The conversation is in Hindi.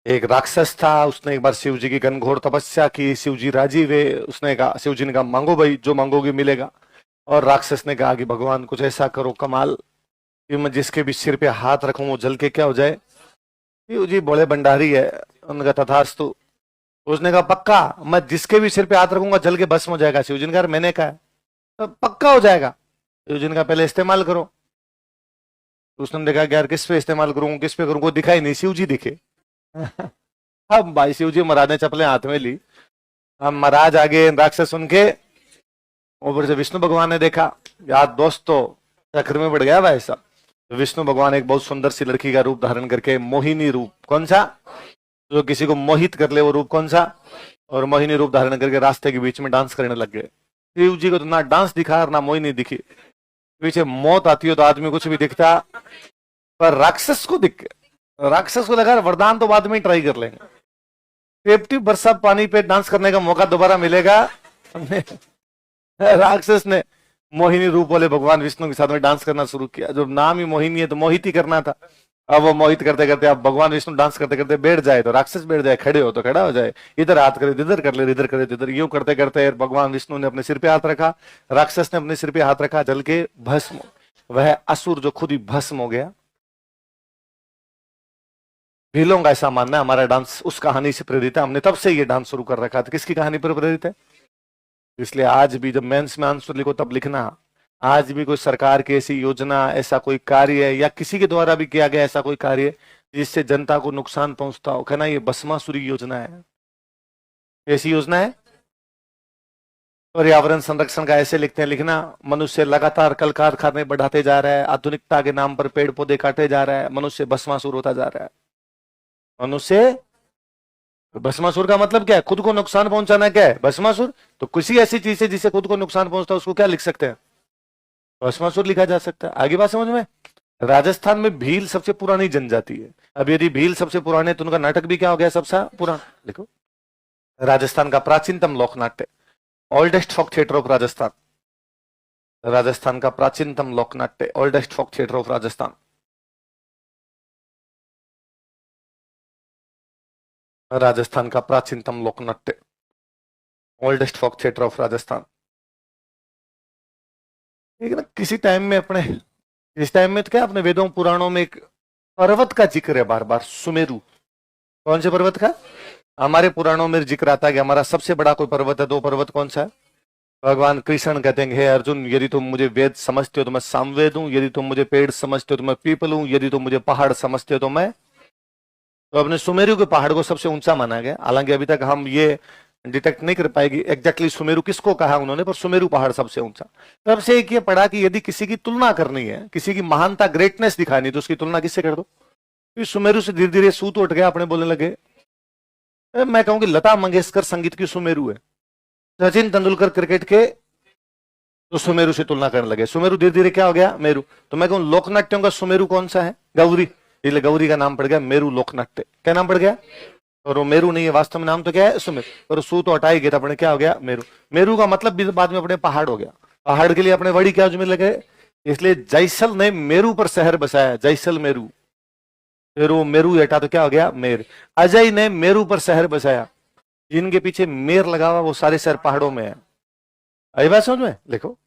एक राक्षस था, उसने एक बार शिव जी की घनघोर तपस्या की, शिव जी राजी हुए। उसने कहा, शिव जी ने कहा मांगो भाई, जो मांगोगे मिलेगा। और राक्षस ने कहा कि भगवान कुछ ऐसा करो कमाल कि मैं जिसके भी सिर पे हाथ रखूं वो जल के क्या हो जाए। शिव जी बोले भंडारी है, उनका तथास्तु। उसने कहा पक्का, मैं जिसके भी सिर पे हाथ रखूंगा जल के भस्म हो जाएगा। शिव जी ने कहा मैंने कहा है, तो पक्का हो जाएगा। शिव जी ने कहा पहले इस्तेमाल करो। तो उसने देखा कि यार किस पे इस्तेमाल करूं, किस पे करूं, कोई दिखाई नहीं, शिव जी दिखे। अब भाई शिव जी महाराज ने चप्पलें हाथ में ली। अब महाराज आगे, राक्षस उनके ऊपर से विष्णु भगवान ने देखा, यार दोस्तों चक्र में बढ़ गया भाई साहब। तो विष्णु भगवान एक बहुत सुंदर सी लड़की का रूप धारण करके, मोहिनी रूप, कौन सा, जो किसी को मोहित कर ले वो रूप कौन सा, और मोहिनी रूप धारण करके रास्ते के बीच में डांस करने लग गए। शिव जी को तो ना डांस दिखा और ना मोहिनी दिखी। पीछे मौत आती हो तो आदमी कुछ भी दिखता, पर राक्षस को दिख, राक्षस को लगा वरदान तो बाद में ही ट्राई कर लेंगे, 50 बरसा पानी पे डांस करने का मौका दोबारा मिलेगा। राक्षस ने मोहिनी रूप वाले भगवान विष्णु के साथ में डांस करना शुरू किया। जब नाम ही मोहिनी है तो मोहित ही करना था। अब वो मोहित करते करते, अब भगवान विष्णु डांस करते करते बैठ जाए तो राक्षस बैठ जाए, खड़े हो तो खड़ा हो जाए, इधर हाथ करे इधर कर ले, इधर करे इधर, यूं करते करते भगवान विष्णु ने अपने सिर पे हाथ रखा, राक्षस ने अपने सिर पे हाथ रखा, जल के भस्म। वह असुर जो खुद ही भस्म हो गया। भीलों का ऐसा मानना है हमारा डांस उस कहानी से प्रेरित है, हमने तब से ये डांस शुरू कर रखा था। किसकी कहानी पर प्रेरित है? इसलिए आज भी जब मेंस में आंसर लिखो तब लिखना, आज भी कोई सरकार की ऐसी योजना, ऐसा कोई कार्य या किसी के द्वारा भी किया गया ऐसा कोई कार्य जिससे जनता को नुकसान पहुंचता हो, कहना ये भस्मासुरी योजना है। ऐसी योजना है। पर्यावरण संरक्षण का ऐसे लिखते हैं, लिखना मनुष्य लगातार कल कारखाने बढ़ाते जा रहा है, आधुनिकता के नाम पर पेड़ पौधे काटे जा रहा है, मनुष्य भस्मासुर होता जा रहा है। मनुष्य भस्मासुर का मतलब क्या है? खुद को नुकसान पहुंचाना क्या है भस्मासुर? तो किसी ऐसी चीज है जिससे खुद को नुकसान पहुंचता है उसको क्या लिख सकते हैं? भस्मासुर लिखा जा सकता है। आगे बात समझ में? राजस्थान में भील सबसे पुरानी जनजाति है। अब यदि भील सबसे पुराने तो उनका नाटक भी क्या हो गया सबसे पुराना? लिखो, राजस्थान का प्राचीनतम लोक नाट्य, oldest folk theatre of Rajasthan. Rajasthan का प्राचीनतम लोक नाट्य, oldest folk theatre of Rajasthan. Rajasthan का प्राचीनतम लोक नाट्य, oldest folk theatre of Rajasthan. ठीक है ना? किसी टाइम में अपने, इस टाइम में तो क्या अपने वेदों पुराणों में एक पर्वत का जिक्र है बार बार, सुमेरु। कौन से पर्वत का? हमारे पुराणों में जिक्र आता है कि हमारा सबसे बड़ा कोई पर्वत है, तो पर्वत कौन सा है? भगवान कृष्ण कहते हैं, हे अर्जुन यदि तुम मुझे वेद समझते हो तो मैं सामवेद हूं, यदि तुम मुझे पेड़ समझते हो तो मैं पीपल हूं, यदि तुम मुझे पहाड़ समझते हो तो मैं। तो अपने सुमेरु के पहाड़ को सबसे ऊंचा माना गया। हालांकि अभी तक हम ये डिटेक्ट नहीं कर पाएगी एग्जैक्टली सुमेरु किसको कहा उन्होंने, पर सुमेरु पहाड़ सबसे ऊंचा। तब से एक ये पढ़ा कि यदि किसी की तुलना करनी है, किसी की महानता ग्रेटनेस दिखानी, तो उसकी तुलना किससे कर दो? सुमेरु से धीरे धीरे सूत उठ गया, अपने बोलने लगे। मैं कहूंगी लता मंगेशकर संगीत की सुमेरु है, सचिन तेंदुलकर क्रिकेट के तो सुमेरु से तुलना करने लगे। सुमेरु धीरे धीरे क्या हो गया? मेरु। तो मैं कहूं लोकनाट्यों का सुमेरु कौन सा है? गौरी। इसलिए गौरी का नाम पड़ गया मेरु लोकनाट्य। क्या नाम पड़ गया? और वो मेरु नहीं है, वास्तव में नाम तो क्या है? सुमेरु। और सू तो हटाई गया, अपने क्या हो गया? मेरु। मेरु का मतलब भी बाद में अपने पहाड़ हो गया। पहाड़ के लिए अपने वड़ी क्या जुमे लगे, इसलिए जैसल ने मेरु पर शहर बसाया, जैसल मेरु। फिर वो मेरु हटा तो क्या हो गया? मेर। अजय ने मेरु पर शहर बसाया, जिनके पीछे मेर लगा हुआ वो सारे शहर पहाड़ों में है। आई बात समझ में? लिखो,